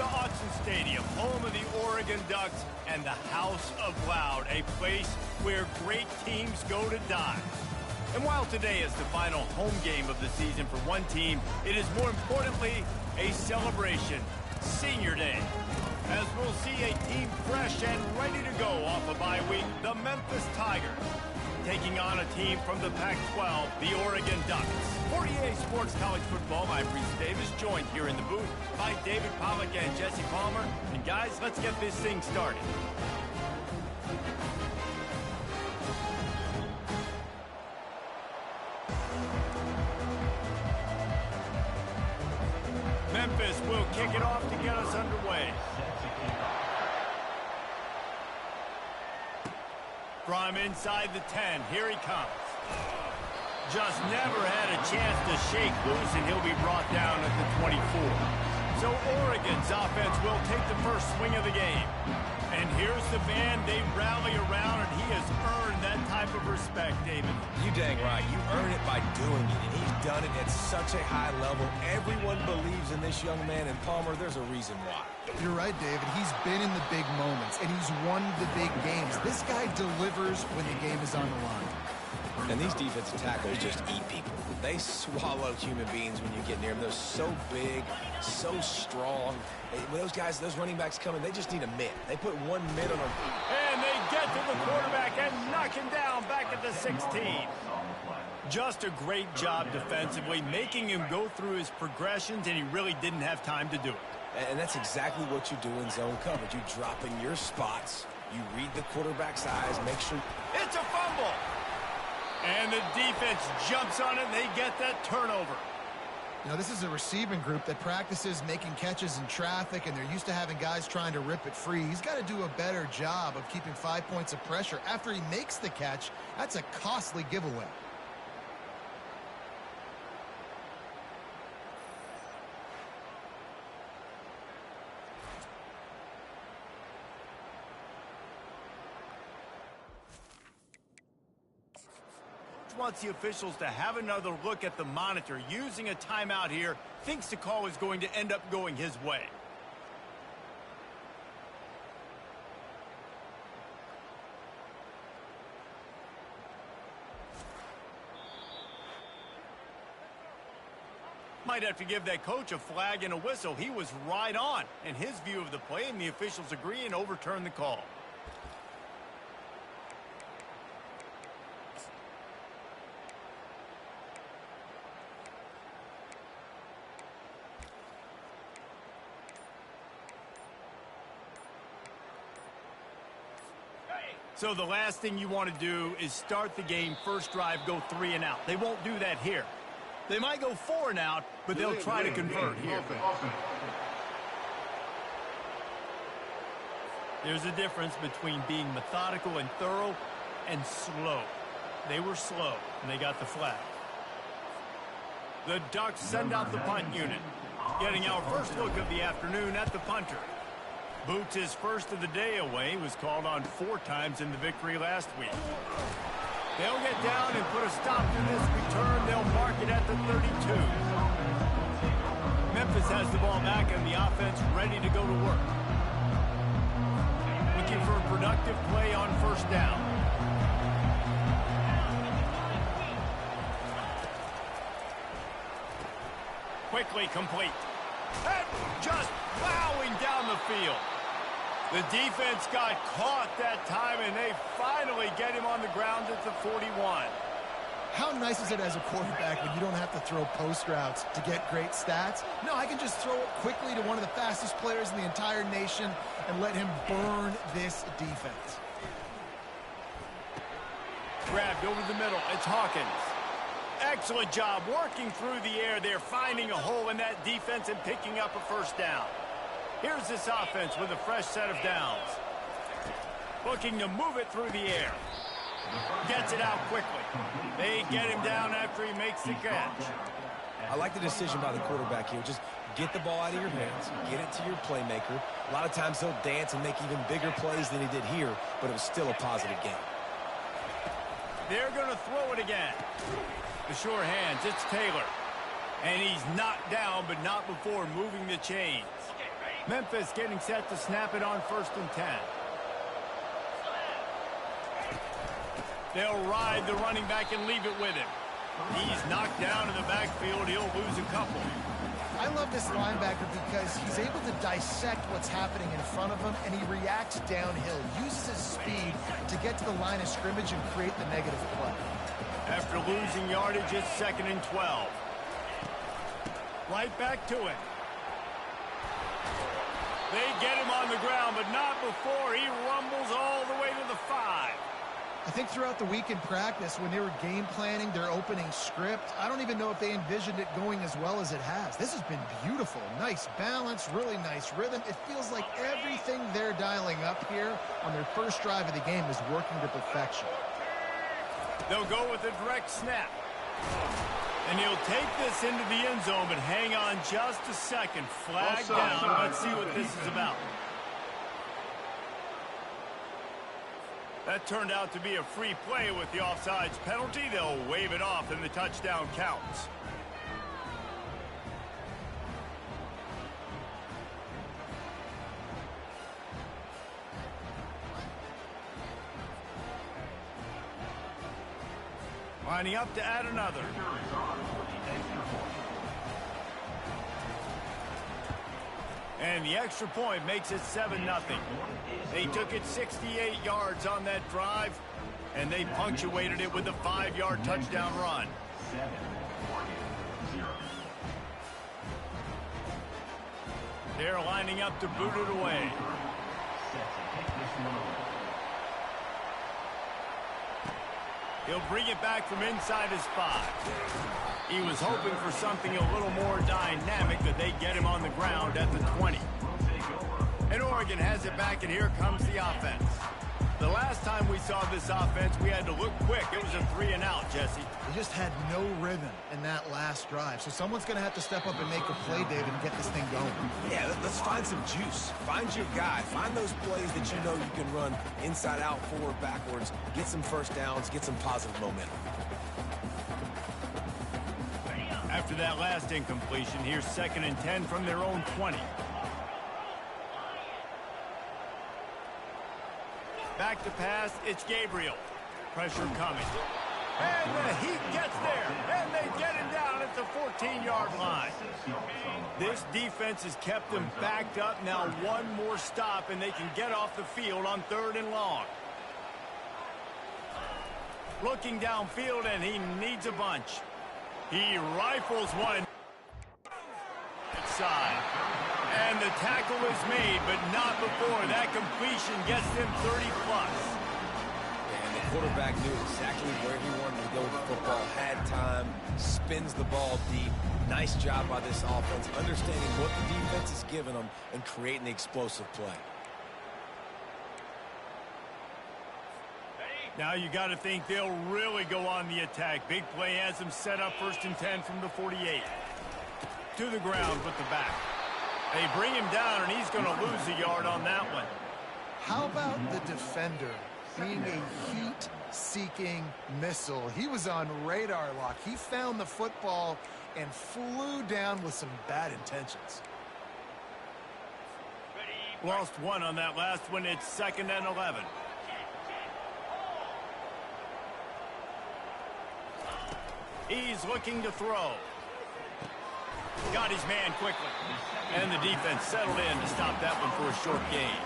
to Autzen Stadium, home of the Oregon Ducks and the House of Loud, a place where great teams go to die. And while today is the final home game of the season for one team, it is more importantly a celebration, Senior Day. As we'll see a team fresh and ready to go off a bye week, the Memphis Tigers, taking on a team from the Pac-12, the Oregon Ducks. For EA Sports College Football, I'm Reese Davis, joined here in the booth by David Pollack and Jesse Palmer. And guys, let's get this thing started. Memphis will kick it off to get us underway. From inside the 10, here he comes. Just never had a chance to shake loose, and he'll be brought down at the 24. So Oregon's offense will take the first swing of the game. And here's the band they rally around, and he has earned that type of respect, David. You dang right. You earn it by doing it, and he's done it at such a high level. Everyone believes in this young man, and Palmer, there's a reason why. You're right, David. He's been in the big moments, and he's won the big games. This guy delivers when the game is on the line. And these defensive tackles just eat people. They swallow human beings when you get near them. They're so big, so strong. When those guys, those running backs come in, they just need a mitt. They put one mitt on them. And they get to the quarterback and knock him down back at the 16. Just a great job defensively, making him go through his progressions, and he really didn't have time to do it. And that's exactly what you do in zone coverage. You drop in your spots, you read the quarterback's eyes, make sure... It's a fumble! And the defense jumps on it, and they get that turnover. Now, this is a receiving group that practices making catches in traffic, and they're used to having guys trying to rip it free. He's got to do a better job of keeping 5 points of pressure. After he makes the catch, that's a costly giveaway. Wants the officials to have another look at the monitor. Using a timeout here, thinks the call is going to end up going his way. Might have to give that coach a flag and a whistle. He was right on in his view of the play, and the officials agree and overturn the call. So the last thing you want to do is start the game, first drive, go 3 and out. They won't do that here. They might go 4 and out, but they'll try to convert here. There's a difference between being methodical and thorough and slow. They were slow, and they got the flag. The Ducks send out the punt unit. Getting our first look of the afternoon at the punter. Boots his first of the day away, was called on 4 times in the victory last week. They'll get down and put a stop to this return. They'll mark it at the 32. Memphis has the ball back and the offense ready to go to work. Looking for a productive play on first down. Quickly complete. And just plowing down the field. The defense got caught that time, and they finally get him on the ground at the 41. How nice is it as a quarterback when you don't have to throw post routes to get great stats? No, I can just throw it quickly to one of the fastest players in the entire nation and let him burn this defense. Grabbed over the middle. It's Hawkins. Excellent job working through the air there, finding a hole in that defense and picking up a first down. Here's this offense with a fresh set of downs. Looking to move it through the air. Gets it out quickly. They get him down after he makes the catch. I like the decision by the quarterback here. Just get the ball out of your hands, get it to your playmaker. A lot of times he'll dance and make even bigger plays than he did here, but it was still a positive game. They're going to throw it again. The sure hands, it's Taylor. And he's knocked down, but not before moving the chains. Memphis getting set to snap it on 1st and 10. They'll ride the running back and leave it with him. He's knocked down in the backfield. He'll lose a couple. I love this linebacker because he's able to dissect what's happening in front of him, and he reacts downhill, uses his speed to get to the line of scrimmage and create the negative play. After losing yardage, it's 2nd and 12. Right back to it. They get him on the ground, but not before he rumbles all the way to the 5. I think throughout the week in practice, when they were game planning their opening script, I don't even know if they envisioned it going as well as it has. This has been beautiful. Nice balance, really nice rhythm. It feels like everything they're dialing up here on their first drive of the game is working to perfection. They'll go with a direct snap. And he'll take this into the end zone, but hang on just a second. Flag down. Let's see what this is about. That turned out to be a free play with the offsides penalty. They'll wave it off and the touchdown counts. Lining up to add another. And the extra point makes it 7-0. They took it 68 yards on that drive, and they punctuated it with a 5-yard touchdown run. They're lining up to boot it away. He'll bring it back from inside his 5. He was hoping for something a little more dynamic, but they get him on the ground at the 20. And Oregon has it back, and here comes the offense. The last time we saw this offense, we had to look quick. It was a 3-and-out, Jesse. They just had no rhythm in that last drive. So someone's going to have to step up and make a play, David, and get this thing going. Yeah, let's find some juice. Find your guy. Find those plays that you know you can run inside out, forward, backwards. Get some first downs. Get some positive momentum. After that last incompletion, here's 2nd and 10 from their own 20. Back to pass, it's Gabriel. Pressure coming. And the Heat gets there, and they get him down at the 14-yard line. This defense has kept them backed up. Now one more stop, and they can get off the field on 3rd and long. Looking downfield, and he needs a bunch. He rifles one. Side. And the tackle is made, but not before that completion gets them 30-plus. And the quarterback knew exactly where he wanted to go with the football, had time, spins the ball deep. Nice job by this offense, understanding what the defense is giving them and creating the explosive play. Now you got to think they'll really go on the attack. Big play has them set up 1st and 10 from the 48. To the ground with the back. They bring him down, and he's going to lose a yard on that one. How about the defender being a heat-seeking missile? He was on radar lock. He found the football and flew down with some bad intentions. Lost one on that last one. It's 2nd and 11. He's looking to throw. Got his man quickly. And the defense settled in to stop that one for a short gain.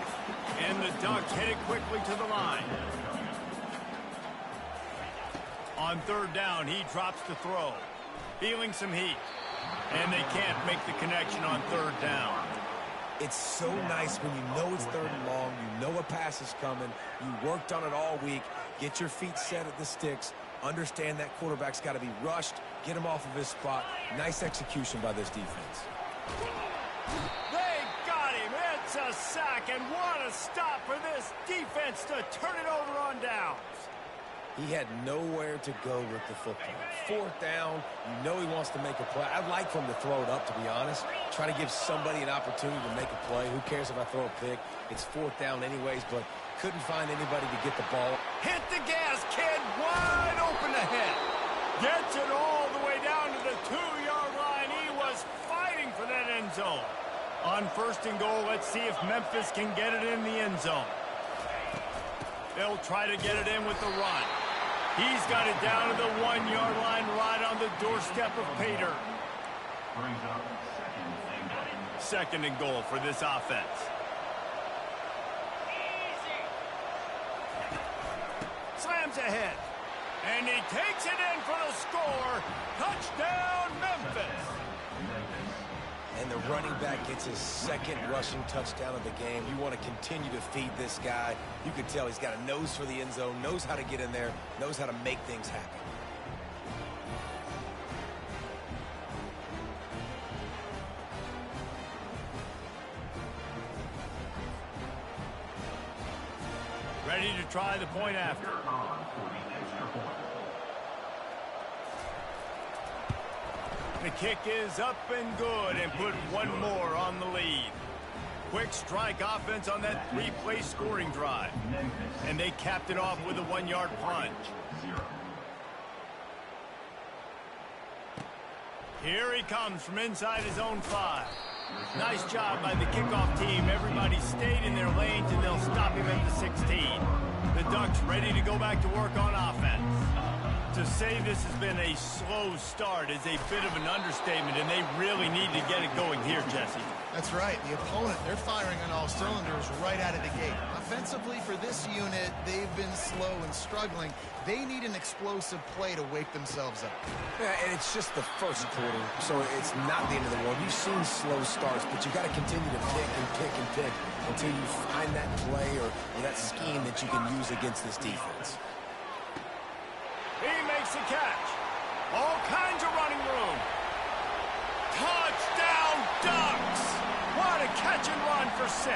And the Ducks headed quickly to the line. On 3rd down, he drops the throw. Feeling some heat. And they can't make the connection on 3rd down. It's so nice when you know it's 3rd and long, you know a pass is coming, you worked on it all week, get your feet set at the sticks, understand that quarterback's got to be rushed, get him off of his spot. Nice execution by this defense. They got him. It's a sack, and what a stop for this defense to turn it over on downs. He had nowhere to go with the football. 4th down, you know he wants to make a play. I'd like for him to throw it up, to be honest. Try to give somebody an opportunity to make a play. Who cares if I throw a pick? It's 4th down anyways, but couldn't find anybody to get the ball. Hit the gas, kid. Wide open ahead. Gets it all the way down to the 2-yard line. He was fighting for that end zone. On 1st and goal, let's see if Memphis can get it in the end zone. They'll try to get it in with the run. He's got it down to the 1-yard line right on the doorstep of Pater. Second and goal for this offense. Slams ahead. And he takes it in for the score. Touchdown, Memphis. And the running back gets his second rushing touchdown of the game. You want to continue to feed this guy. You can tell he's got a nose for the end zone, knows how to get in there, knows how to make things happen. Ready to try the point after. The kick is up and good and put one more on the lead. Quick strike offense on that 3-play scoring drive. And they capped it off with a 1-yard plunge. Here he comes from inside his own 5. Nice job by the kickoff team. Everybody stayed in their lanes, and they'll stop him at the 16. The Ducks ready to go back to work on offense. To say this has been a slow start is a bit of an understatement, and they really need to get it going here, Jesse. That's right. The opponent, they're firing on all cylinders right out of the gate. Offensively, for this unit, they've been slow and struggling. They need an explosive play to wake themselves up. Yeah, and it's just the first quarter, so it's not the end of the world. You've seen slow starts, but you got to continue to pick and pick and pick until you find that play or that scheme that you can use against this defense. He makes the catch. All kinds of running room. Touchdown, Ducks! What a catch and run for 6.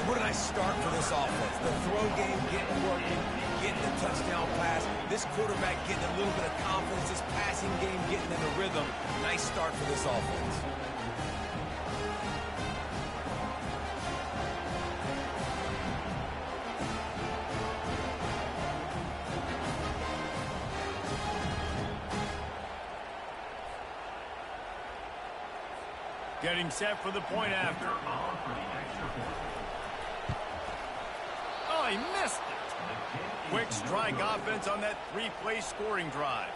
What did I start for this offense? The throw game getting working, getting the touchdown pass. This quarterback getting a little bit of confidence. This passing game getting in the rhythm. Nice start for this offense. Getting set for the point after. Oh, he missed it. Quick strike offense on that 3-play scoring drive.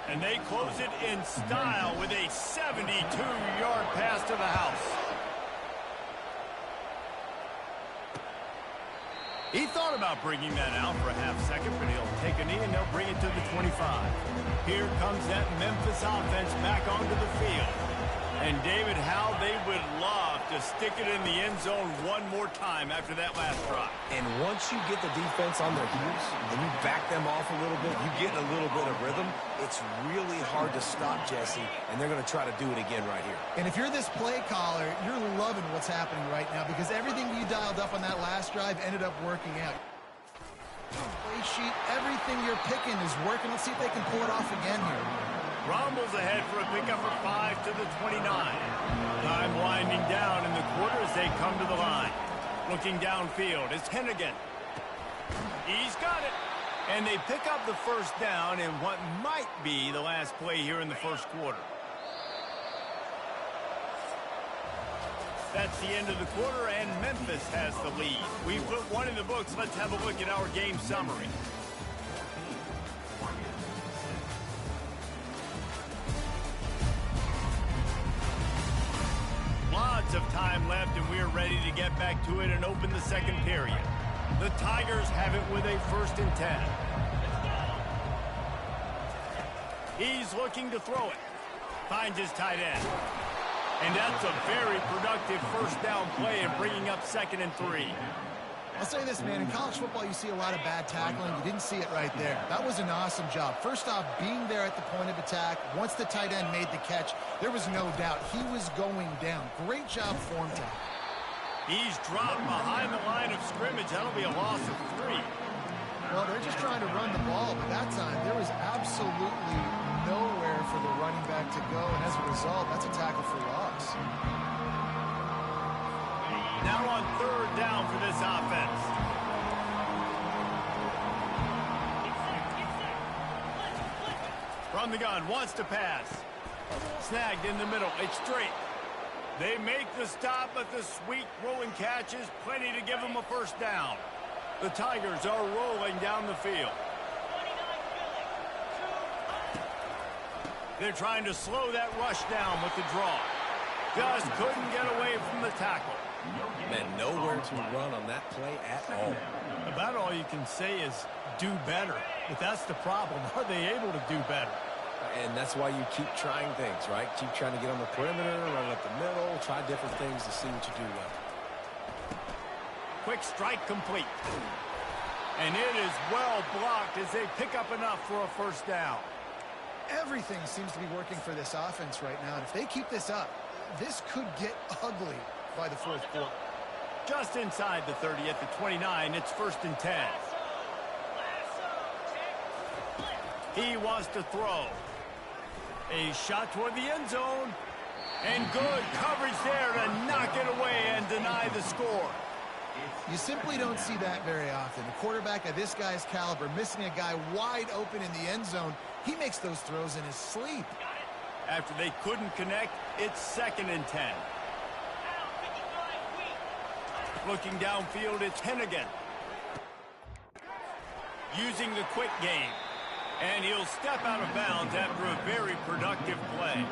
And they close it in style with a 72-yard pass to the house. He thought about bringing that out for a half second, but he'll take a knee and they'll bring it to the 25. Here comes that Memphis offense back onto the field. And David, how they would love to stick it in the end zone one more time after that last drive. And once you get the defense on their heels and you back them off a little bit, you get a little bit of rhythm, it's really hard to stop, Jesse, and they're going to try to do it again right here. And if you're this play caller, you're loving what's happening right now because everything you dialed up on that last drive ended up working out. Play sheet, everything you're picking is working. Let's see if they can pull it off again here. Rumbles ahead for a pickup of 5 to the 29. Time winding down in the quarter as they come to the line. Looking downfield, it's Hennigan. He's got it. And they pick up the first down in what might be the last play here in the first quarter. That's the end of the quarter, and Memphis has the lead. We've put one in the books. Let's have a look at our game summary. Lots of time left, and we're ready to get back to it and open the second period. The Tigers have it with a 1st and 10. He's looking to throw it. Finds his tight end. And that's a very productive first down play and bringing up 2nd and 3. I'll say this, man. In college football, you see a lot of bad tackling. You didn't see it right there. That was an awesome job. First off, being there at the point of attack. Once the tight end made the catch, there was no doubt he was going down. Great job form tackle. He's dropped behind the line of scrimmage. That'll be a loss of 3. Well, they're just trying to run the ball, but that time there was absolutely nowhere for the running back to go, and as a result, that's a tackle for loss. Now on 3rd down for this offense. From the gun, wants to pass. Snagged in the middle. It's straight. They make the stop, but the sweet rolling catch is plenty to give them a first down. The Tigers are rolling down the field. They're trying to slow that rush down with the draw. Just couldn't get away from the tackle. Man, nowhere to run on that play at all. About all you can say is do better. But that's the problem. Are they able to do better? And that's why you keep trying things, right? Keep trying to get on the perimeter, run up the middle, try different things to see what you do well. Quick strike complete. And it is well blocked as they pick up enough for a first down. Everything seems to be working for this offense right now. And if they keep this up, this could get ugly by the fourth quarter. Just inside the 30 at the 29, it's 1st and 10. He wants to throw. A shot toward the end zone. And good coverage there to knock it away and deny the score. You simply don't see that very often. A quarterback of this guy's caliber missing a guy wide open in the end zone. He makes those throws in his sleep. After they couldn't connect, it's 2nd and 10. Looking downfield, it's Hennigan. Using the quick game. And he'll step out of bounds after a very productive play.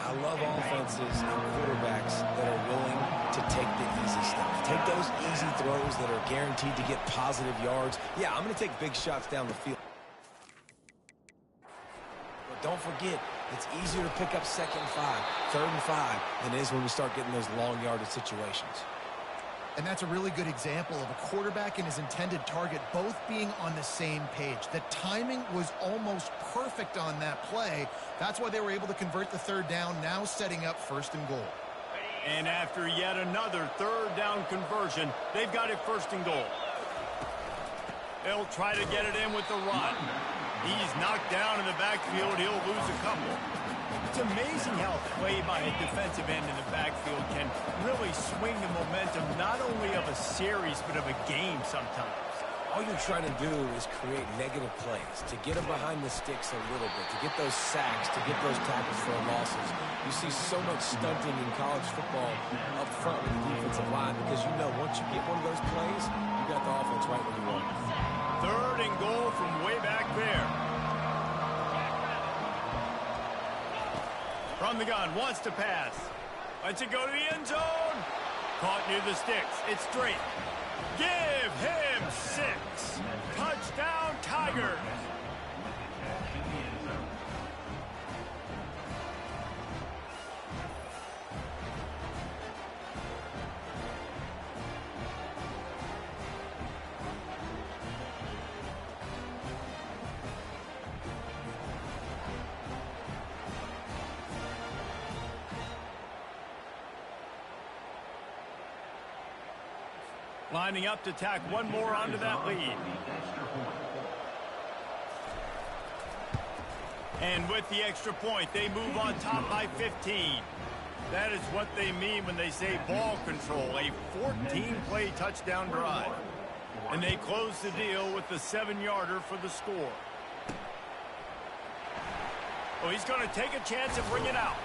I love offenses and quarterbacks that are willing to take the easy stuff. Take those easy throws that are guaranteed to get positive yards. Yeah, I'm going to take big shots down the field. But don't forget, it's easier to pick up 2nd and 5, 3rd and 5 than it is when we start getting those long yardage situations. And that's a really good example of a quarterback and his intended target both being on the same page. The timing was almost perfect on that play. That's why they were able to convert the 3rd down, now setting up 1st and goal. And after yet another 3rd down conversion, they've got it 1st and goal. They'll try to get it in with the run. He's knocked down in the backfield. He'll lose a couple. It's amazing how play by a defensive end in the backfield can really swing the momentum not only of a series but of a game sometimes. All you're trying to do is create negative plays, to get them behind the sticks a little bit, to get those sacks, to get those tackles for losses. You see so much stunting in college football up front with the defensive line because you know once you get one of those plays, you got the offense right where you want it. 3rd and goal from way back there. From the gun, wants to pass. Lets it go to the end zone. Caught near the sticks. It's straight. Give him 6. Touchdown, Tigers. Lining up to tack one more onto that lead. And with the extra point, they move on top by 15. That is what they mean when they say ball control, a 14-play touchdown drive. And they close the deal with the 7-yarder for the score. Oh, he's going to take a chance and bring it out.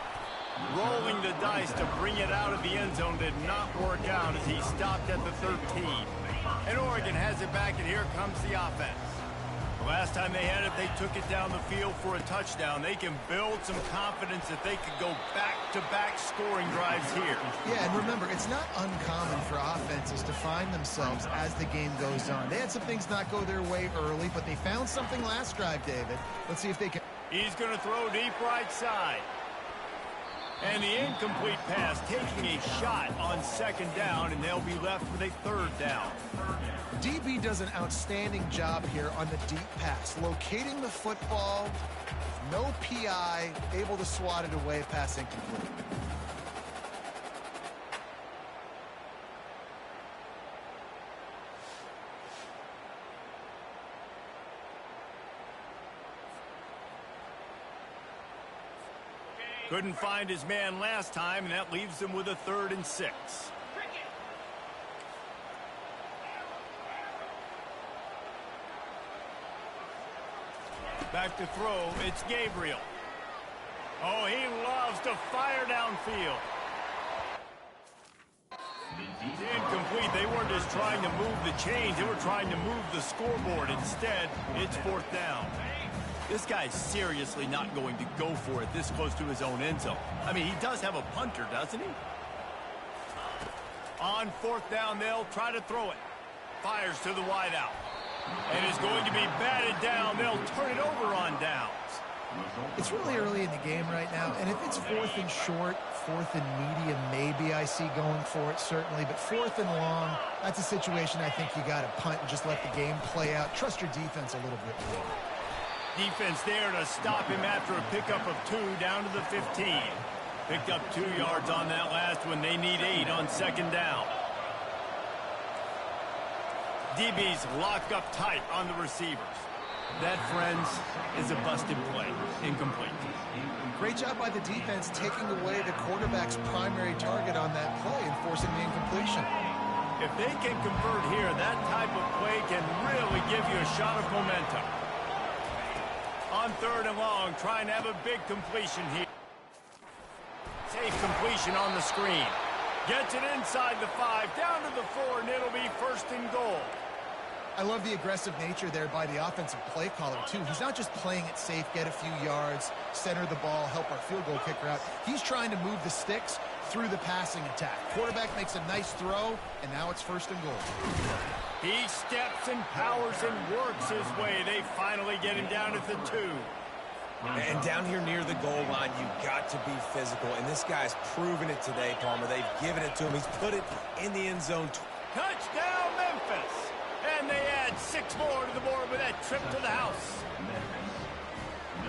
Rolling the dice to bring it out of the end zone did not work out as he stopped at the 13. And Oregon has it back, and here comes the offense. The last time they had it, they took it down the field for a touchdown. They can build some confidence that they could go back-to-back scoring drives here. Yeah, and remember, it's not uncommon for offenses to find themselves as the game goes on. They had some things not go their way early, but they found something last drive, David. Let's see if they can... He's going to throw deep right side. And the incomplete pass taking a shot on 2nd down, and they'll be left with a 3rd down. DB does an outstanding job here on the deep pass, locating the football, no PI, able to swat it away, pass incomplete. Couldn't find his man last time, and that leaves him with a 3rd and 6. Back to throw, it's Gabriel. Oh, he loves to fire downfield. incomplete. They weren't just trying to move the chains. They were trying to move the scoreboard. Instead, it's fourth down. This guy's seriously not going to go for it this close to his own end zone. I mean, he does have a punter, doesn't he? On fourth down, they'll try to throw it. Fires to the wideout. And is going to be batted down. They'll turn it over on downs. It's really early in the game right now, and if it's fourth and short, fourth and medium, maybe I see going for it, certainly. But fourth and long, that's a situation I think you got to punt and just let the game play out. Trust your defense a little bit more. Defense there to stop him after a pickup of 2 down to the 15. Picked up 2 yards on that last one. They need 8 on second down. DB's locked up tight on the receivers. That, friends, is a busted play. Incomplete. Great job by the defense taking away the quarterback's primary target on that play and forcing the incompletion. If they can convert here, that type of play can really give you a shot of momentum. On third and long, trying to have a big completion here. Safe completion on the screen. Gets it inside the 5, down to the 4, and it'll be first and goal. I love the aggressive nature there by the offensive play caller, too. He's not just playing it safe, get a few yards, center the ball, help our field goal kicker out. He's trying to move the sticks through the passing attack. Quarterback makes a nice throw, and now it's first and goal. He steps and powers and works his way. They finally get him down at the 2. And down here near the goal line, you've got to be physical. And this guy's proven it today, Palmer. They've given it to him. He's put it in the end zone. Touchdown, Memphis. And they add 6 more to the board with that trip to the house.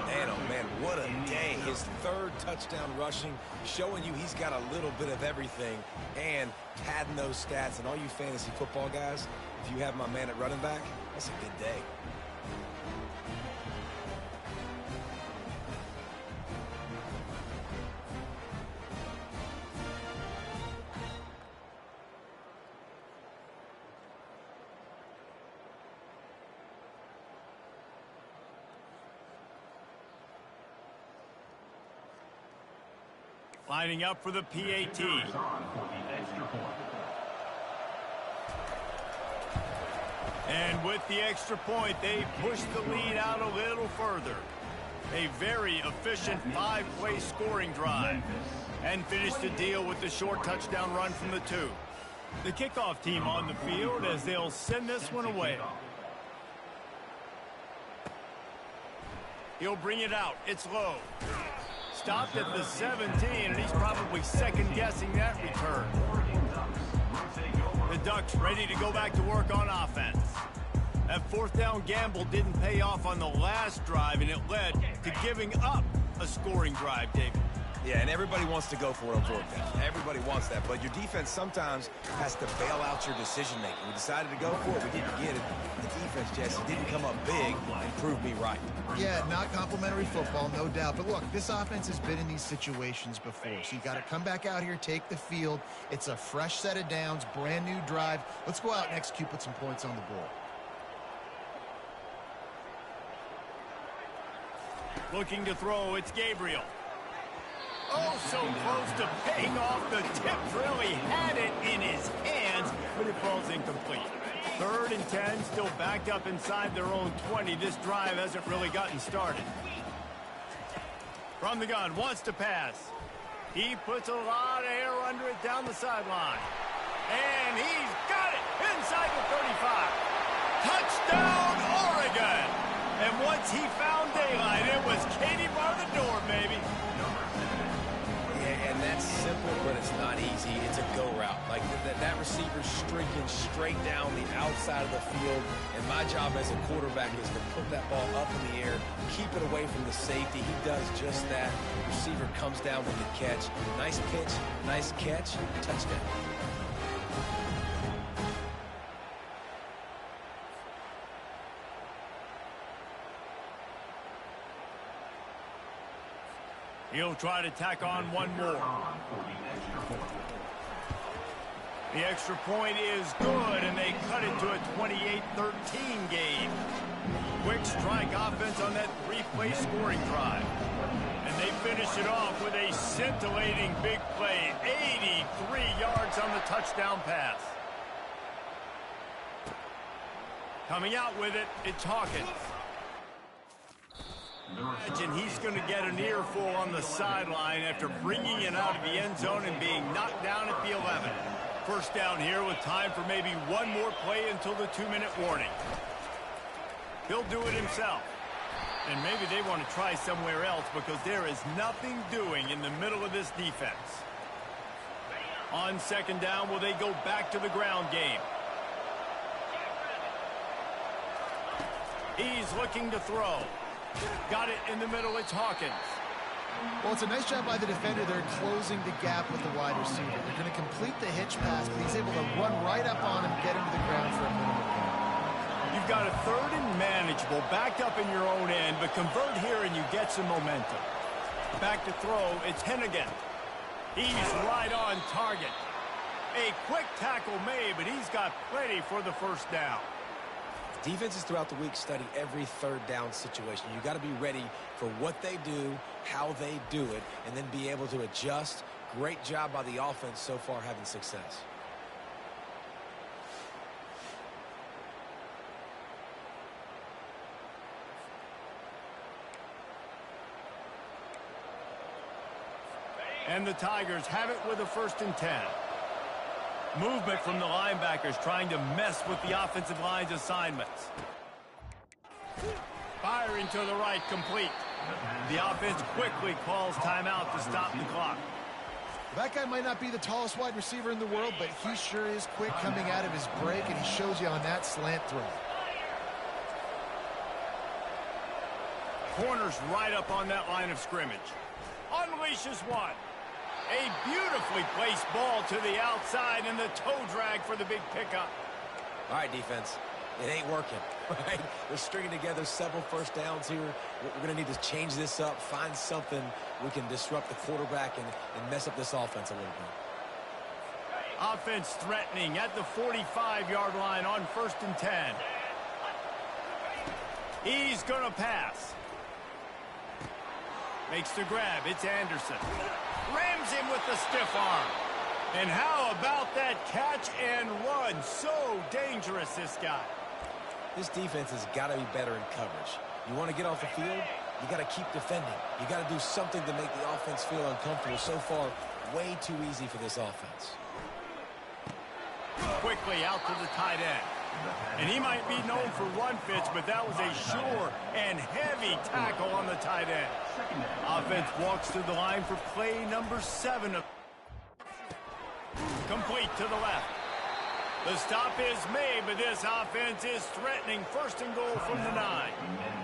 Man, oh man, what a day. His 3rd touchdown rushing, showing you he's got a little bit of everything and padding those stats. And all you fantasy football guys, if you have my man at running back, that's a good day. Lining up for the PAT. And with the extra point, they push the lead out a little further. A very efficient 5-play scoring drive. And finish the deal with the short touchdown run from the 2. The kickoff team on the field as they'll send this one away. He'll bring it out. It's low. Stopped at the 17, and he's probably second-guessing that return. The Ducks ready to go back to work on offense. That fourth down gamble didn't pay off on the last drive, and it led to giving up a scoring drive, David. Yeah, and everybody wants to go for it on fourth down. Everybody wants that, but your defense sometimes has to bail out your decision-making. We decided to go for it. We didn't get it. The defense, Jesse, didn't come up big and prove me right. Yeah, not complimentary football, no doubt. But look, this offense has been in these situations before, so you got to come back out here, take the field. It's a fresh set of downs, brand new drive. Let's go out and execute, put some points on the board. Looking to throw, it's Gabriel. Oh, so close to paying off. The tip really had it in his hands, but it falls incomplete. 3rd and 10, still backed up inside their own 20. This drive hasn't really gotten started. From the gun, wants to pass. He puts a lot of air under it down the sideline. And he's got it inside the 35. Touchdown, Oregon! And once he found daylight, it was Katie bar the door, baby. Yeah, and that's simple, but it's not easy. It's a go route. Like that receiver's streaking straight down the outside of the field, and my job as a quarterback is to put that ball up in the air, keep it away from the safety. He does just that. Receiver comes down with the catch. Nice pitch, nice catch, touchdown. He'll try to tack on one more. The extra point is good, and they cut it to a 28-13 game. Quick strike offense on that 3-play scoring drive. And they finish it off with a scintillating big play. 83 yards on the touchdown pass. Coming out with it, it's Hawkins. Imagine he's going to get an earful on the sideline after bringing it out of the end zone and being knocked down at the 11. First down here with time for maybe one more play until the 2-minute warning. He'll do it himself. And maybe they want to try somewhere else because there is nothing doing in the middle of this defense. On second down, will they go back to the ground game? He's looking to throw. Got it in the middle, it's Hawkins. Well, it's a nice job by the defender. They're closing the gap with the wide receiver. They're going to complete the hitch pass, but he's able to run right up on him, get him to the ground for a minimum gain. You've got a third and manageable, backed up in your own end, but convert here and you get some momentum. Back to throw, it's Hennigan. He's right on target. A quick tackle made, but he's got plenty for the first down. Defenses throughout the week study every third down situation. You got to be ready for what they do, how they do it, and then be able to adjust. Great job by the offense so far having success. And the Tigers have it with a 1st and 10. Movement from the linebackers trying to mess with the offensive line's assignments. Firing to the right, complete. The offense quickly calls timeout to stop the clock. That guy might not be the tallest wide receiver in the world, but he sure is quick coming out of his break, and he shows you on that slant throw. Corners right up on that line of scrimmage. Unleashes one. A beautifully placed ball to the outside and the toe drag for the big pickup. All right, defense. It ain't working, right? We're stringing together several first downs here. We're going to need to change this up, find something we can disrupt the quarterback and mess up this offense a little bit. Offense threatening at the 45-yard line on 1st and 10. He's going to pass. Makes the grab. It's Anderson. Rams him with the stiff arm. And how about that catch and run? So dangerous, this guy. This defense has got to be better in coverage. You want to get off the field, you got to keep defending. You got to do something to make the offense feel uncomfortable. So far, way too easy for this offense. Quickly out to the tight end. And he might be known for run fits, but that was a sure and heavy tackle on the tight end. Offense walks to the line for play number 7. Complete to the left. The stop is made, but this offense is threatening 1st and goal from the 9.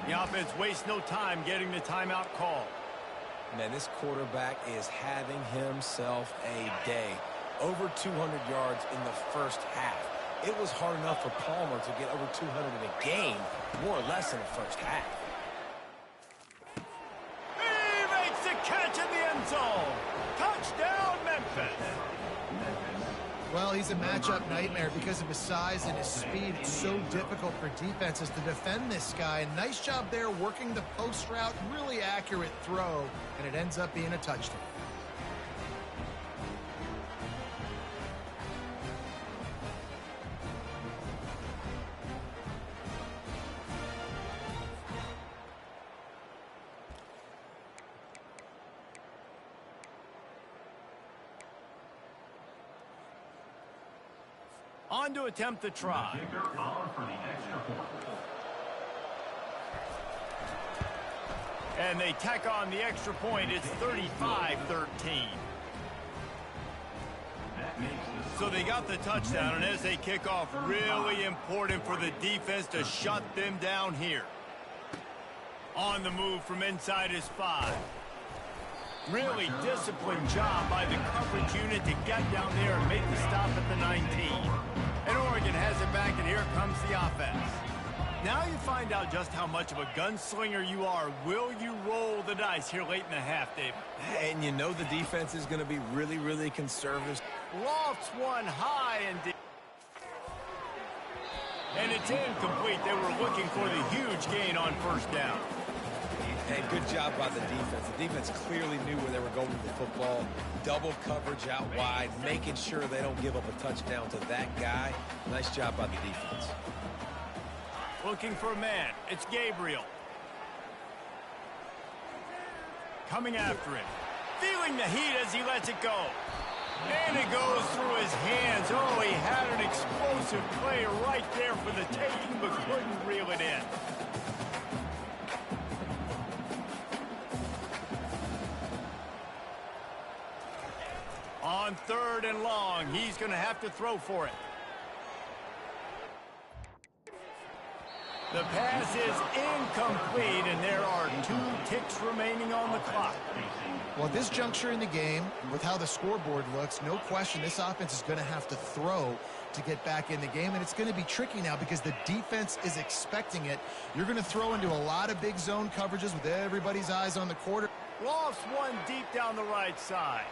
The offense wastes no time getting the timeout call. Man, this quarterback is having himself a day. Over 200 yards in the first half. It was hard enough for Palmer to get over 200 in a game, more or less in the first half. He makes the catch in the end zone. Touchdown, Memphis. Well, he's a matchup nightmare because of his size and his speed. It's so difficult for defenses to defend this guy. Nice job there working the post route, really accurate throw, and it ends up being a touchdown. On to attempt the try. And they tack on the extra point. It's 35-13. So they got the touchdown, and as they kick off, really important for the defense to shut them down here. On the move from inside his 5. Really disciplined job by the coverage unit to get down there and make the stop at the 19. And Oregon has it back, and here comes the offense. Now you find out just how much of a gunslinger you are. Will you roll the dice here late in the half, David? And you know the defense is going to be really, really conservative. Lofts one high and deep. And it's incomplete. They were looking for the huge gain on 1st down. Hey, good job by the defense. The defense clearly knew where they were going with the football. Double coverage out wide, making sure they don't give up a touchdown to that guy. Nice job by the defense. Looking for a man. It's Gabriel. Coming after him. Feeling the heat as he lets it go. And it goes through his hands. Oh, he had an explosive play right there for the taking, but couldn't reel it in. On 3rd and long, he's going to have to throw for it. The pass is incomplete, and there are 2 ticks remaining on the clock. Well, at this juncture in the game, with how the scoreboard looks, no question this offense is going to have to throw to get back in the game, and it's going to be tricky now because the defense is expecting it. You're going to throw into a lot of big zone coverages with everybody's eyes on the quarter. Lofts one deep down the right side.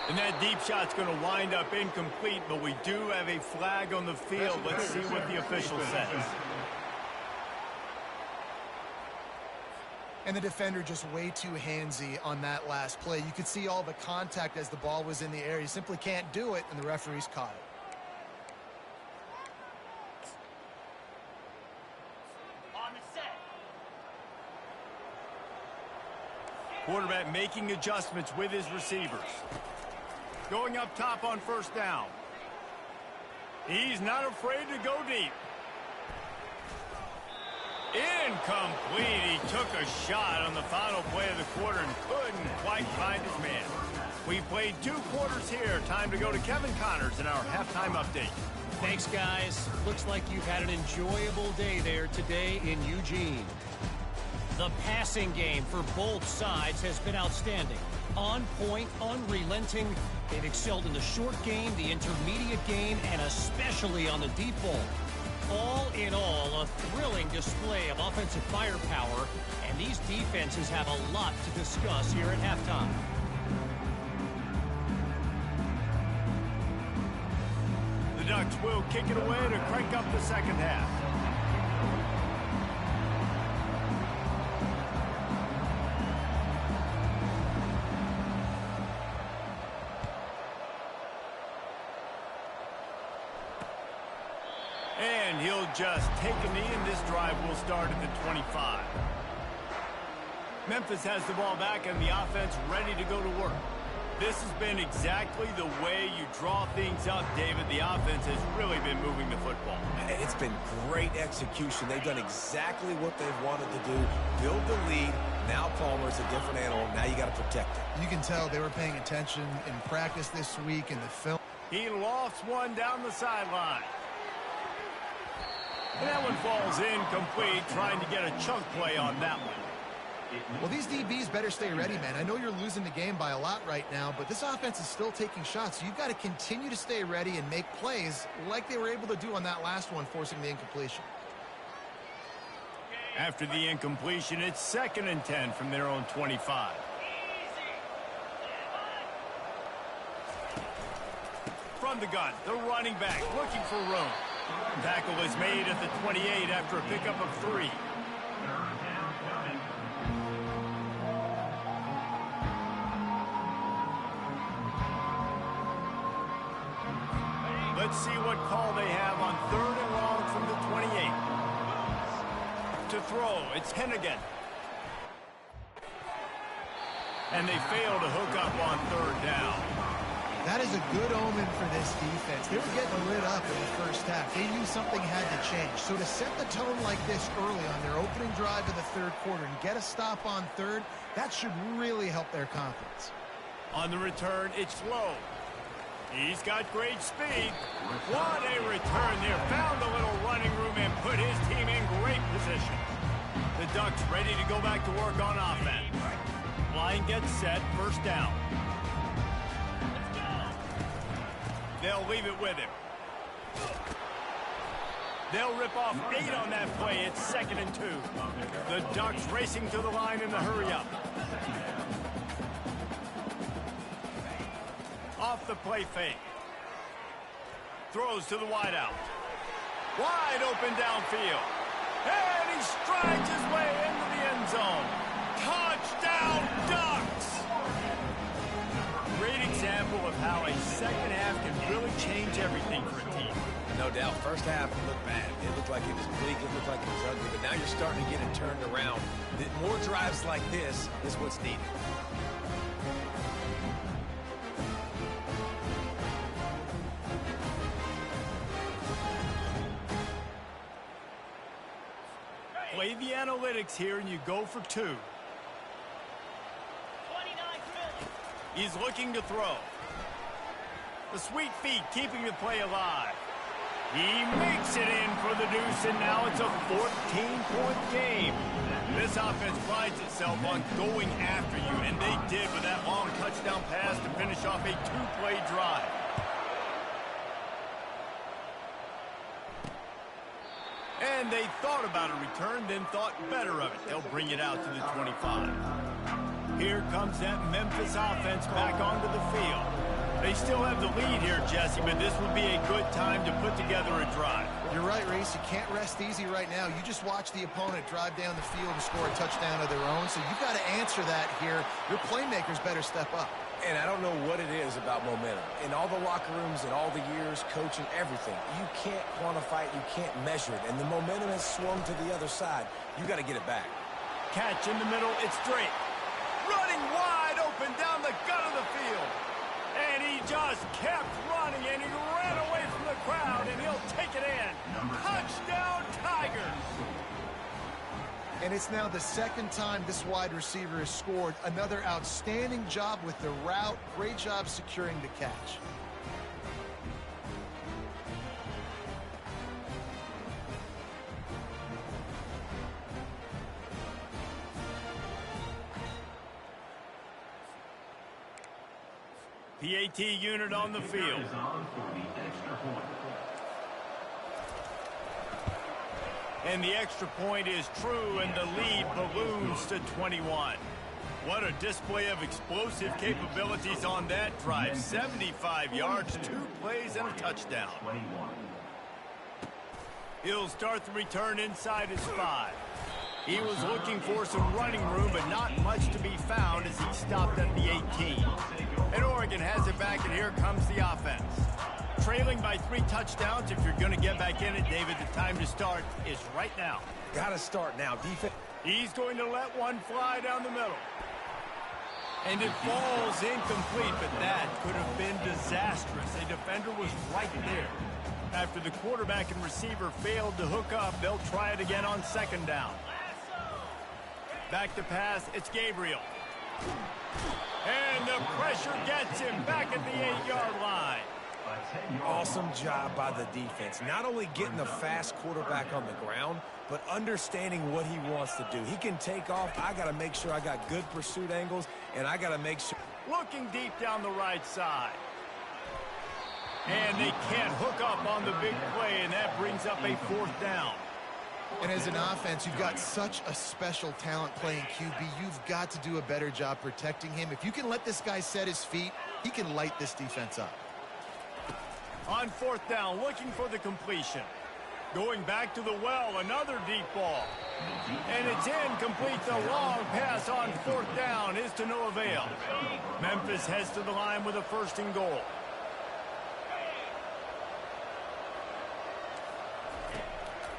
And that deep shot's going to wind up incomplete, but we do have a flag on the field. Let's see what the official says. And the defender just way too handsy on that last play. You could see all the contact as the ball was in the air. You simply can't do it, and the referee's caught it. On the set. Quarterback making adjustments with his receivers. Going up top on 1st down. He's not afraid to go deep. Incomplete. He took a shot on the final play of the quarter and couldn't quite find his man. We played 2 quarters here. Time to go to Kevin Connors in our halftime update. Thanks, guys. Looks like you've had an enjoyable day there today in Eugene. The passing game for both sides has been outstanding. On point, unrelenting. They've excelled in the short game, the intermediate game, and especially on the deep ball. All in all, a thrilling display of offensive firepower, and these defenses have a lot to discuss here at halftime. The Ducks will kick it away to crank up the second half. And he'll just take a knee, and this drive will start at the 25. Memphis has the ball back, and the offense ready to go to work. This has been exactly the way you draw things up, David. The offense has really been moving the football. It's been great execution. They've done exactly what they've wanted to do. Build the lead. Now Palmer's a different animal. Now you got to protect it. You can tell they were paying attention in practice this week in the film. He lofts one down the sideline. And that one falls incomplete, trying to get a chunk play on that one. Well, these DBs better stay ready, man. I know you're losing the game by a lot right now, but this offense is still taking shots. So you've got to continue to stay ready and make plays like they were able to do on that last one, forcing the incompletion. After the incompletion, it's 2nd and 10 from their own 25. From the gun, the running back looking for room. Tackle is made at the 28 after a pickup of 3. Let's see what call they have on 3rd and long from the 28. To throw, it's Hennigan. And they fail to hook up on 3rd down. That is a good omen for this defense. They were getting lit up in the first half. They knew something had to change. So to set the tone like this early on their opening drive of the 3rd quarter and get a stop on 3rd, that should really help their confidence. On the return, it's Lowe. He's got great speed. What a return there. Found a little running room and put his team in great position. The Ducks ready to go back to work on offense. Line gets set, 1st down. They'll leave it with him. They'll rip off 8 on that play. It's 2nd and 2. The Ducks racing to the line in the hurry-up. Off the play fake. Throws to the wideout. Wide open downfield. And he strides his way into the end zone. Touchdown, Ducks! Great example of how a second half can really change everything for a team. No doubt. First half, it looked bad. It looked like it was bleak. It looked like it was ugly. But now you're starting to get it turned around. More drives like this is what's needed. Play the analytics here, and you go for 2. He's looking to throw. The sweet feet keeping the play alive. He makes it in for the deuce, and now it's a 14-point game. This offense prides itself on going after you, and they did with that long touchdown pass to finish off a 2-play drive. And they thought about a return, then thought better of it. They'll bring it out to the 25. Here comes that Memphis offense back onto the field. They still have the lead here, Jesse, but this would be a good time to put together a drive. You're right, Reese. You can't rest easy right now. You just watch the opponent drive down the field and score a touchdown of their own, so you've got to answer that here. Your playmakers better step up. And I don't know what it is about momentum. In all the locker rooms and all the years, coaching, everything, you can't quantify it, you can't measure it. And the momentum has swung to the other side. You got to get it back. Catch in the middle, it's Drake. Running wide open down the gut of the field. And he just kept running, and he ran away from the crowd, and he'll take it in. Touchdown, Tigers! And it's now the second time this wide receiver has scored. Another outstanding job with the route. Great job securing the catch. PAT unit on the field. And the extra point is true, and the lead balloons to 21. What a display of explosive capabilities on that drive. 75 yards, 2 plays, and a touchdown. He'll start the return inside his 5. He was looking for some running room, but not much to be found as he stopped at the 18. And Oregon has it back, and here comes the offense. Trailing by 3 touchdowns. If you're going to get back in it, David, the time to start is right now. Got to start now. Defense. He's going to let one fly down the middle. And it falls incomplete, but that could have been disastrous. A defender was right there. After the quarterback and receiver failed to hook up, they'll try it again on 2nd down. Back to pass, it's Gabriel. And the pressure gets him back at the 8-yard line. Awesome job by the defense. Not only getting the fast quarterback on the ground, but understanding what he wants to do. He can take off. I got to make sure I got good pursuit angles, and I got to make sure. Looking deep down the right side. And they can't hook up on the big play, and that brings up a 4th down. And as an offense, you've got such a special talent playing QB. You've got to do a better job protecting him. If you can let this guy set his feet, he can light this defense up. On 4th down, looking for the completion. Going back to the well, another deep ball. And it's incomplete. The long pass on 4th down is to no avail. Memphis heads to the line with a 1st and goal.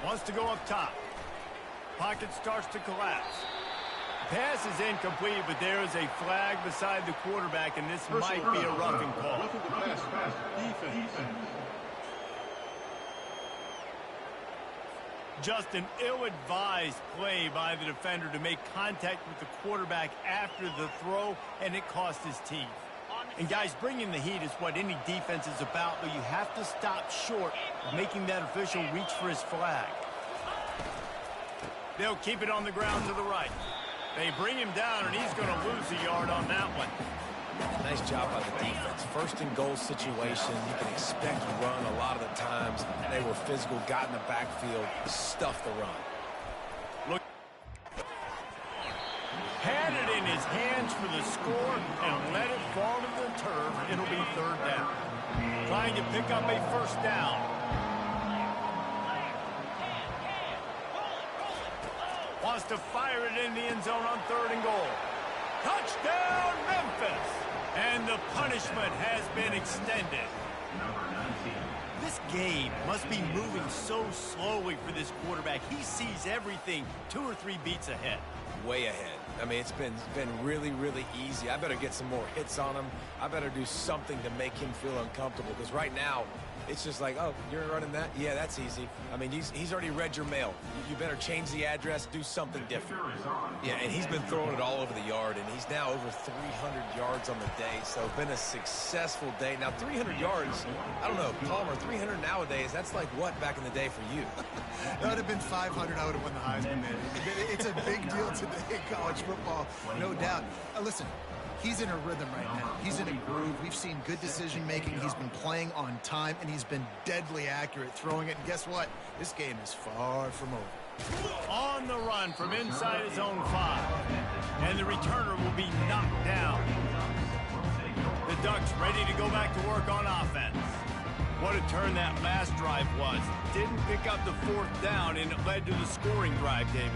Wants to go up top. Pocket starts to collapse. Pass is incomplete, but there is a flag beside the quarterback, and this might be a roughing call. Defense. Just an ill-advised play by the defender to make contact with the quarterback after the throw, and it cost his team. And guys, bringing the heat is what any defense is about, but you have to stop short of making that official reach for his flag. They'll keep it on the ground to the right. They bring him down, and he's going to lose a yard on that one. Nice job by the defense. 1st and goal situation. You can expect to run a lot of the times. They were physical, got in the backfield, stuffed the run. Look. Had it in his hands for the score and let it fall to the turf. It'll be 3rd down. Trying to pick up a 1st down. Wants to fire it in the end zone on 3rd and goal. Touchdown, Memphis! And the punishment has been extended. This game must be moving so slowly for this quarterback. He sees everything 2 or 3 beats ahead. Way ahead. I mean, it's been really, really easy. I better get some more hits on him. I better do something to make him feel uncomfortable, because right now, it's just like, oh, you're running that? Yeah, that's easy. I mean, he's already read your mail. You better change the address, do something different. Yeah, and he's been throwing it all over the yard, and he's now over 300 yards on the day, so been a successful day. Now, 300 yards, I don't know, Palmer, 300 nowadays, that's like what back in the day for you? That would have been 500. I would have won the Heisman, man. It's a big deal today in college football, no doubt. Listen, he's in a rhythm right now. He's in a groove. We've seen good decision-making. He's been playing on time, and he's been deadly accurate throwing it. And guess what? This game is far from over. On the run from inside his own 5. And the returner will be knocked down. The Ducks ready to go back to work on offense. What a turn that last drive was. Didn't pick up the 4th down, and it led to the scoring drive, David.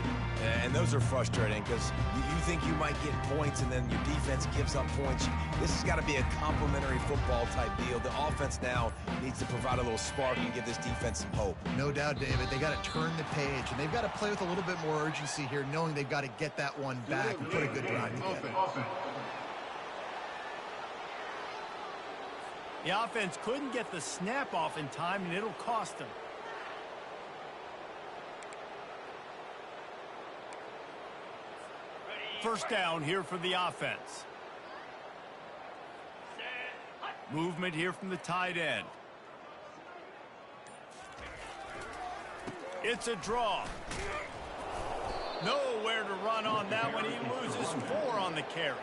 And those are frustrating, because you think you might get points, and then your defense gives up points. This has got to be a complimentary football type deal. The offense now needs to provide a little spark and give this defense some hope. No doubt, David. They got to turn the page, and they've got to play with a little bit more urgency here, knowing they've got to get that one back and put a good drive together. The offense couldn't get the snap off in time, and it'll cost them. First down here for the offense. Movement here from the tight end. It's a draw. Nowhere to run on that one. He loses 4 on the carry.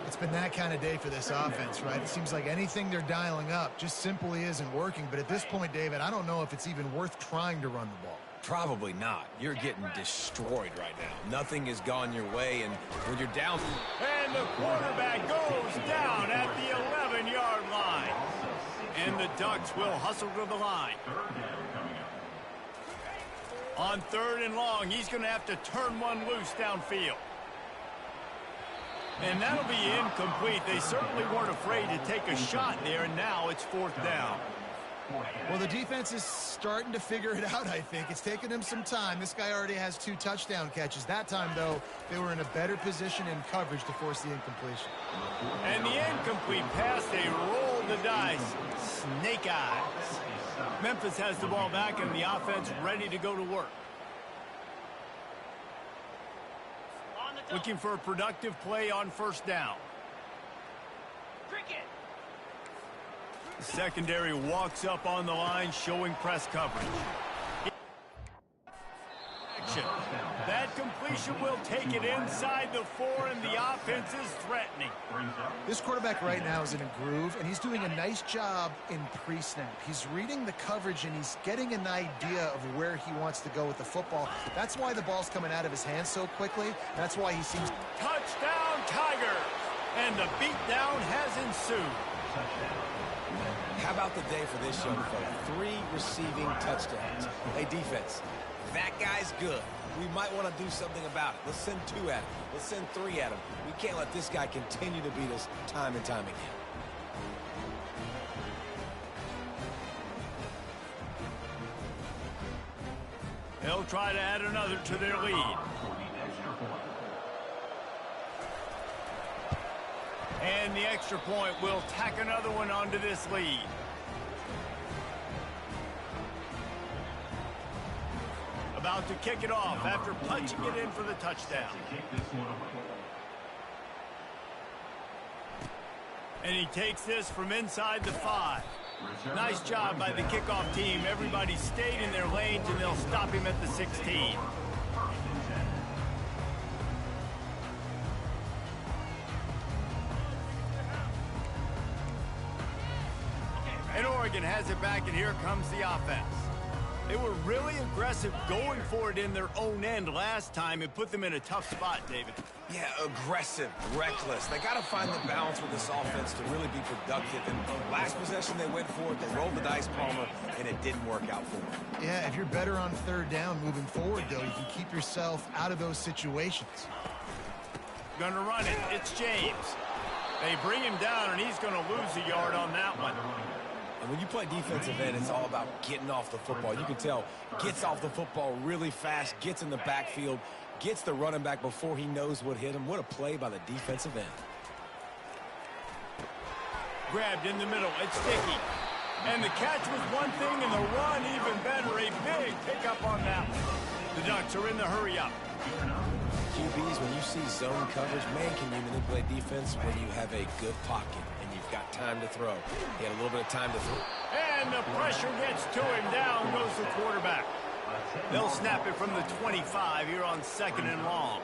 It's been that kind of day for this offense, right? It seems like anything they're dialing up just simply isn't working. But at this point, David, I don't know if it's even worth trying to run the ball. Probably not. You're getting destroyed right now. Nothing has gone your way, and when you're down... And the quarterback goes down at the 11-yard line. And the Ducks will hustle to the line. On 3rd and long, he's going to have to turn one loose downfield. And that'll be incomplete. They certainly weren't afraid to take a shot there, and now it's 4th down. Well, the defense is starting to figure it out, I think. It's taken them some time. This guy already has 2 touchdown catches. That time, though, they were in a better position in coverage to force the incompletion. And the incomplete pass, they rolled the dice. Snake eyes. Memphis has the ball back, and the offense ready to go to work. Looking for a productive play on 1st down. The secondary walks up on the line, showing press coverage. That completion will take it inside the 4, and the offense is threatening. This quarterback right now is in a groove, and he's doing a nice job in pre-snap. He's reading the coverage, and he's getting an idea of where he wants to go with the football. That's why the ball's coming out of his hands so quickly. That's why he seems... Touchdown, Tigers! And the beatdown has ensued. How about the day for this young fella? 3 receiving touchdowns. Hey, defense, that guy's good. We might want to do something about it. Let's send 2 at him. Let's send 3 at him. We can't let this guy continue to beat us time and time again. They'll try to add another to their lead. And the extra point will tack another one onto this lead. About to kick it off after punching it in for the touchdown. And he takes this from inside the 5. Nice job by the kickoff team. Everybody stayed in their lanes, and they'll stop him at the 16. And Oregon has it back, and here comes the offense. They were really aggressive going for it in their own end last time. It put them in a tough spot, David. Yeah, aggressive, reckless. They got to find the balance with this offense to really be productive. And last possession they went for it. They rolled the dice, Palmer, and it didn't work out for them. Yeah, if you're better on 3rd down moving forward, though, you can keep yourself out of those situations. Gonna run it. It's James. They bring him down, and he's going to lose a yard on that one. And when you play defensive end, it's all about getting off the football. You can tell, gets off the football really fast, gets in the backfield, gets the running back before he knows what hit him. What a play by the defensive end. Grabbed in the middle. It's sticky. And the catch was one thing, and the run even better. A big pickup on that one. The Ducks are in the hurry-up. QBs, when you see zone coverage, man, can you manipulate defense when you have a good pocket and you've got time to throw. He had a little bit of time to throw. And the pressure gets to him. Down goes the quarterback. They'll snap it from the 25 here on 2nd and long.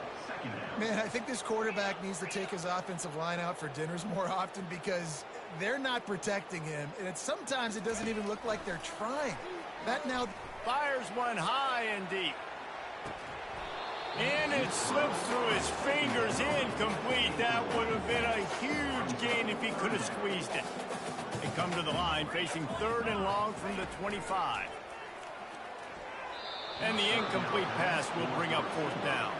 Man, I think this quarterback needs to take his offensive line out for dinners more often because they're not protecting him. And sometimes it doesn't even look like they're trying. That now fires one high and deep. And it slips through his fingers, incomplete. That would have been a huge gain if he could have squeezed it. They come to the line facing 3rd and long from the 25. And the incomplete pass will bring up 4th down.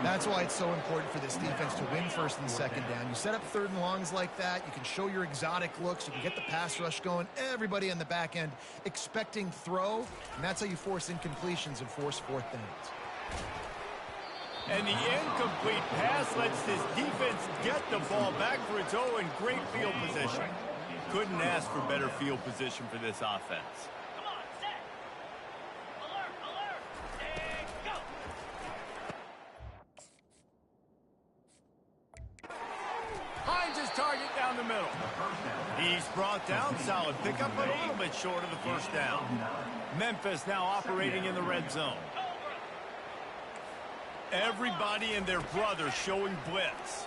That's why it's so important for this defense to win 1st and 2nd down. You set up 3rd and longs like that. You can show your exotic looks. You can get the pass rush going. Everybody on the back end expecting throw. And that's how you force incompletions and force 4th downs. And the incomplete pass lets this defense get the ball back for its own. Great field position. Couldn't ask for better field position for this offense. Come on, set. Alert, alert. And go. Finds his target down the middle. He's brought down. Solid pickup, but a little bit short of the 1st down. Memphis now operating in the red zone. Everybody and their brother showing blitz.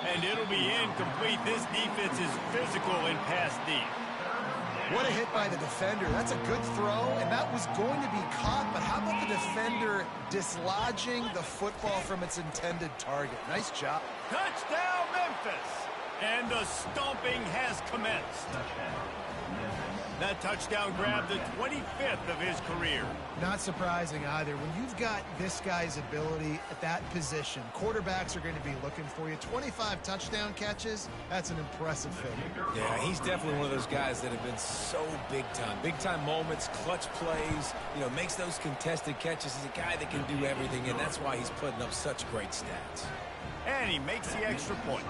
And it'll be incomplete. This defense is physical in pass deep. What a hit by the defender. That's a good throw, and that was going to be caught, but how about the defender dislodging the football from its intended target? Nice job. Touchdown, Memphis! And the stomping has commenced. That touchdown grabbed the 25th of his career. Not surprising either. When you've got this guy's ability at that position, quarterbacks are going to be looking for you. 25 touchdown catches, that's an impressive figure. Yeah, he's definitely one of those guys that have been so big time. Big time moments, clutch plays, makes those contested catches. He's a guy that can do everything, and that's why he's putting up such great stats. And he makes the extra point.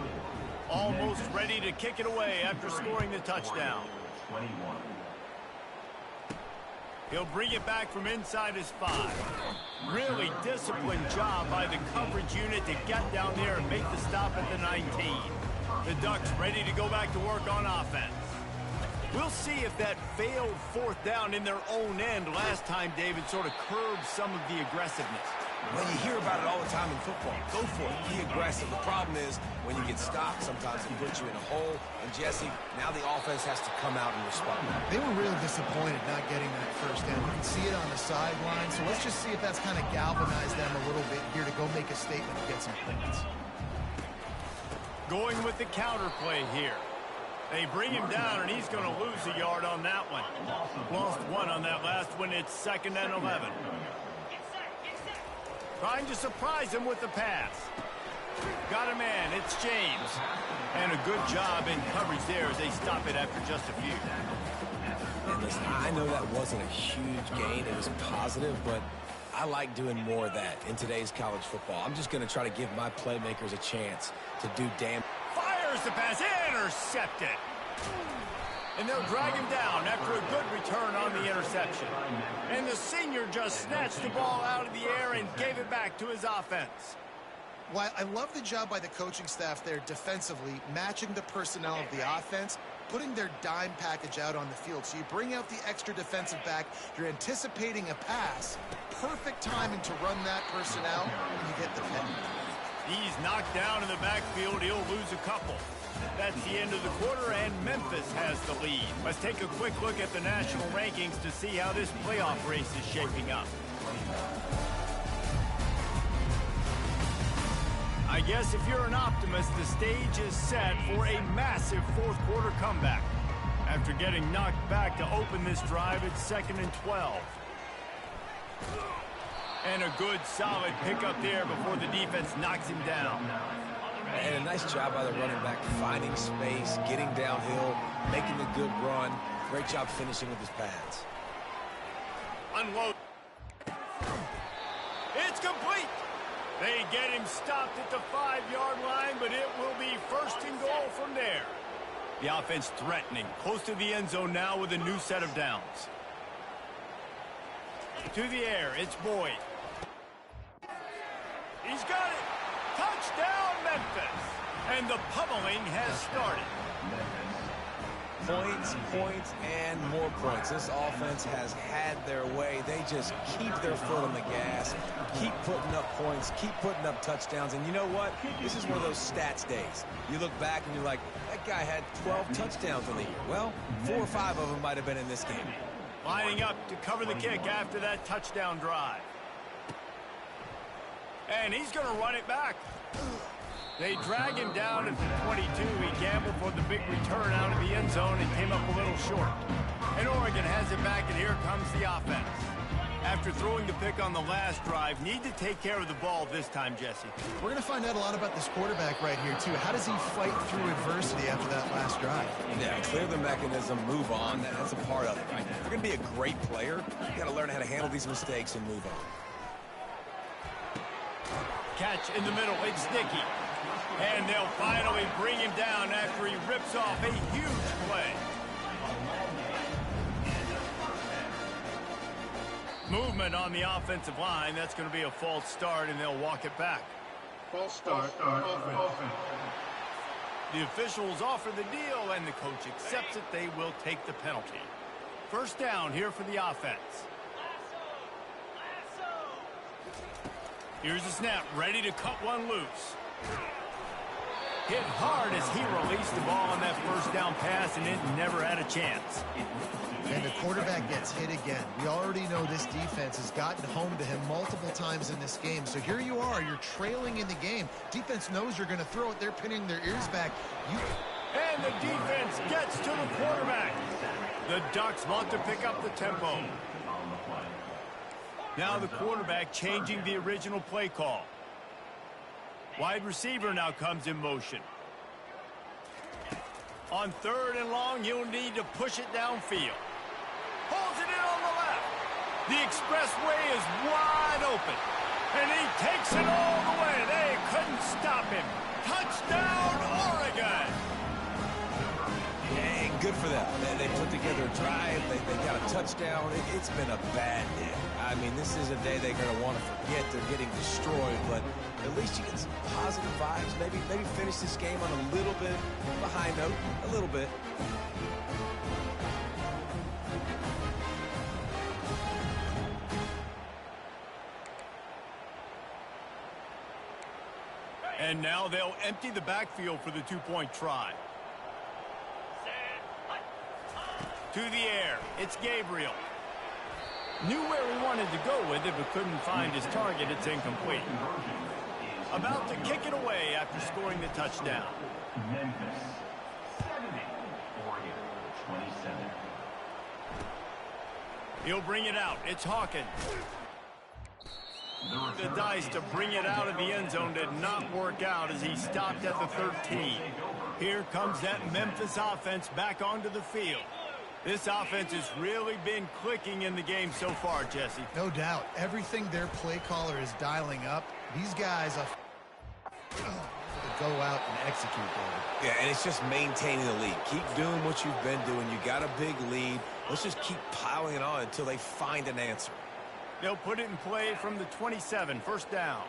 Almost ready to kick it away after scoring the touchdown. 21. He'll bring it back from inside his 5. Really disciplined job by the coverage unit to get down there and make the stop at the 19. The Ducks ready to go back to work on offense. We'll see if that failed 4th down in their own end last time, David, sort of curbed some of the aggressiveness. Well, you hear about it all the time in football. Go for it. Be aggressive. The problem is when you get stopped, sometimes it puts you in a hole. And, Jesse, now the offense has to come out and respond. They were really disappointed not getting that 1st down. You can see it on the sideline. So let's just see if that's kind of galvanized them a little bit here to go make a statement and get some points. Going with the counter play here. They bring him down, and he's going to lose a yard on that one. Lost 1 on that last one. It's 2nd and 11. Trying to surprise him with the pass. Got a man. It's James. And a good job in coverage there as they stop it after just a few. And listen, I know that wasn't a huge gain. It was positive, but I like doing more of that in today's college football. I'm just going to try to give my playmakers a chance to do damn. Fires the pass. Intercepted. And they'll drag him down after a good return on the interception. And the senior just snatched the ball out of the air and gave it back to his offense. Well, I love the job by the coaching staff there defensively, matching the personnel of the offense, putting their dime package out on the field. So you bring out the extra defensive back, you're anticipating a pass, perfect timing to run that personnel, and you get the penalty. He's knocked down in the backfield. He'll lose a couple. That's the end of the quarter, and Memphis has the lead. Let's take a quick look at the national rankings to see how this playoff race is shaping up. I guess if you're an optimist, the stage is set for a massive 4th quarter comeback. After getting knocked back to open this drive, it's 2nd and 12. And a good, solid pickup there before the defense knocks him down. And a nice job by the running back, finding space, getting downhill, making a good run. Great job finishing with his pads. Unload. It's complete. They get him stopped at the 5-yard line, but it will be first and goal from there. The offense threatening, close to the end zone now with a new set of downs. To the air, it's Boyd. He's got it. Touchdown, Memphis. And the pummeling has started. Points, points, and more points. This offense has had their way. They just keep their foot on the gas, keep putting up points, keep putting up touchdowns. And you know what? This is one of those stats days. You look back and you're like, that guy had 12 touchdowns on the year. Well, 4 or 5 of them might have been in this game. Lining up to cover the kick after that touchdown drive. And he's going to run it back. They drag him down at the 22. He gambled for the big return out of the end zone and came up a little short. And Oregon has it back, and here comes the offense. After throwing the pick on the last drive, need to take care of the ball this time, Jesse. We're going to find out a lot about this quarterback right here, too. How does he fight through adversity after that last drive? Yeah, clear the mechanism, move on. That's a part of it, right? If you're going to be a great player, you got to learn how to handle these mistakes and move on. Catch in the middle. It's Sticky. And they'll finally bring him down after he rips off a huge play. Movement on the offensive line. That's going to be a false start, and they'll walk it back. False start. Offense. The officials offer the deal, and the coach accepts it. They will take the penalty. First down here for the offense. Here's the snap, ready to cut one loose. Hit hard as he released the ball on that first down pass, and it never had a chance. And the quarterback gets hit again. We already know this defense has gotten home to him multiple times in this game. So here you are, you're trailing in the game. Defense knows you're going to throw it. They're pinning their ears back. And the defense gets to the quarterback. The Ducks want to pick up the tempo. Now the quarterback changing the original play call. Wide receiver now comes in motion. On 3rd and long, he'll need to push it downfield. Pulls it in on the left. The expressway is wide open. And he takes it all the way. They couldn't stop him. Touchdown, Oregon! And good for them. They put together a drive. They got a touchdown. It's been a bad day. I mean, this is a day they're going to want to forget. They're getting destroyed, but at least you get some positive vibes. Maybe finish this game on a little bit of a high note, a little bit. And now they'll empty the backfield for the two-point try. To the air, it's Gabriel. Knew where he wanted to go with it, but couldn't find his target. It's incomplete. About to kick it away after scoring the touchdown. Memphis 70. Oregon 27. He'll bring it out. It's Hawkins. The dice to bring it out of the end zone did not work out as he stopped at the 13. Here comes that Memphis offense back onto the field. This offense has really been clicking in the game so far, Jesse. No doubt. Everything their play caller is dialing up, these guys are go out and execute, David. Yeah, and it's just maintaining the lead. Keep doing what you've been doing. You got a big lead. Let's just keep piling it on until they find an answer. They'll put it in play from the 27, first down.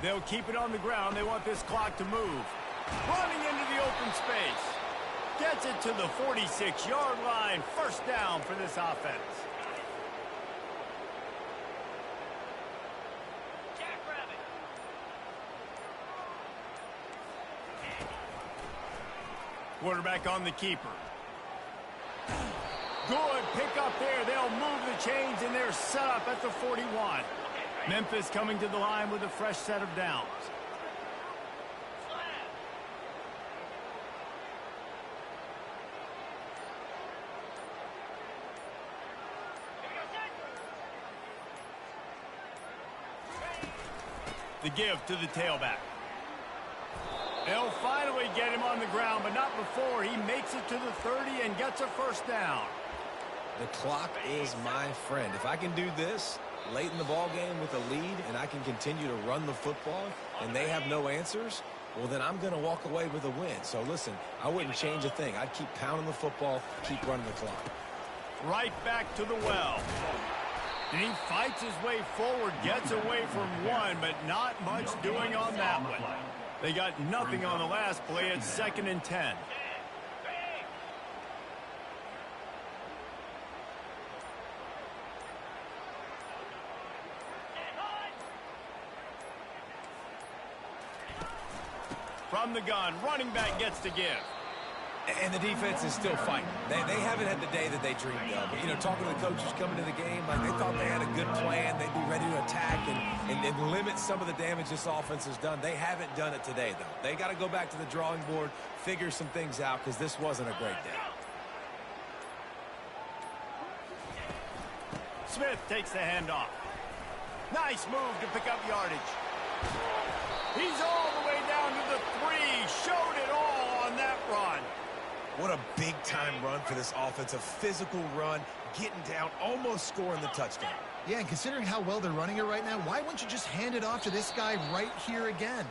They'll keep it on the ground. They want this clock to move. Running into the open space. Gets it to the 46-yard line. First down for this offense. Quarterback on the keeper. Good pick up there. They'll move the chains, and they're set up at the 41. Memphis coming to the line with a fresh set of downs. The give to the tailback. They'll finally get him on the ground, but not before he makes it to the 30 and gets a first down. The clock is my friend. If I can do this late in the ball game with a lead and I can continue to run the football and they have no answers, well, then I'm going to walk away with a win. So, listen, I wouldn't change a thing. I'd keep pounding the football, keep running the clock. Right back to the well. And he fights his way forward, gets away from one, but not much doing on that one. They got nothing on the last play. It's 2nd and 10. From the gun, running back gets to give. And the defense is still fighting. They haven't had the day that they dreamed of. You know, talking to the coaches coming to the game, like they thought they had a good plan. They'd be ready to attack and limit some of the damage this offense has done. They haven't done it today, though. They got to go back to the drawing board, figure some things out, because this wasn't a great day. Smith takes the handoff. Nice move to pick up yardage. He's all the way down to the 3. Showed it all on that run. What a big-time run for this offense. A physical run, getting down, almost scoring the touchdown. Yeah, and considering how well they're running it right now, why wouldn't you just hand it off to this guy right here again?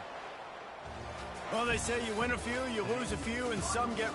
Well, they say you win a few, you lose a few, and some get